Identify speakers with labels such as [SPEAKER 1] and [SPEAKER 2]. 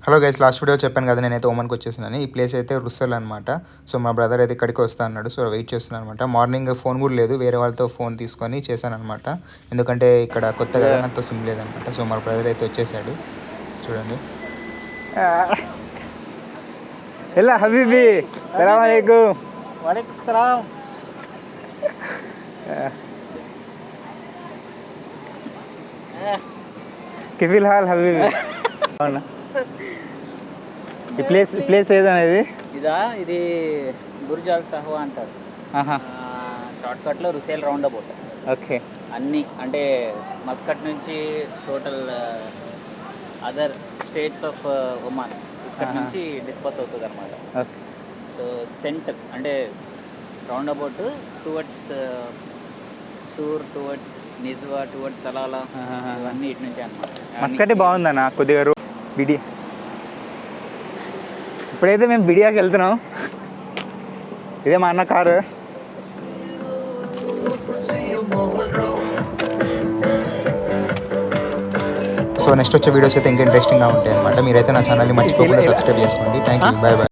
[SPEAKER 1] Hello guys, last video చెప్పాను కదా నేనైతే ఓమన్కి వచ్చేసినాను. ఈ ప్లేస్ అయితే రుస్సెల్ అనమాట. సో మా బ్రదర్ అయితే ఇక్కడికి వస్తా అన్నాడు. సో వెయిట్ చేస్తున్నాను అనమాట. మార్నింగ్ ఫోన్ కూడా లేదు, వేరే వాళ్ళతో ఫోన్ తీసుకొని చేశాను అనమాట. ఎందుకంటే ఇక్కడ కొత్త కదా, నాతో సిమ్ లేదనమాట. సో మా బ్రదర్ అయితే వచ్చేసాడు చూడండి.
[SPEAKER 2] ఎలా హబీబీ, సలాం అలైకుం.
[SPEAKER 3] వాలేకుం సలాం.
[SPEAKER 2] కిఫిల్ హాల్ హబీబీ. అవునా, ఈ ప్లేస్ ఏదనేది
[SPEAKER 3] ఇది బుర్జ్ అల్ సహ్వా అంటారు. షార్ట్ కట్లో రుసేల్ రౌండ్ అబౌట్.
[SPEAKER 2] ఓకే,
[SPEAKER 3] అన్నీ అంటే మస్కట్ నుంచి total other states of Oman ఇక్కడ నుంచి డిస్పస్ అవుతుంది అనమాట.
[SPEAKER 2] ఓకే,
[SPEAKER 3] సో సెంటర్ అంటే roundabout towards Sur, towards Nizwa, towards Salalah, ఇవన్నీ ఇటు నుంచి అనమాట.
[SPEAKER 2] మస్కట్ బాగుందన్న కొద్దిగా బిడి. ఇప్పుడైతే మేము బిడియాకి వెళ్తున్నాం. ఇదే మా అన్న కారు.
[SPEAKER 1] సో నెక్స్ట్ వచ్చే వీడియోస్ అయితే ఇంకా ఇంట్రెస్టింగ్గా ఉంటాయి అనమాట. మీరైతే నా ఛానల్ని మర్చిపోకుండా సబ్స్క్రైబ్ చేసుకోండి. Thank you, by by.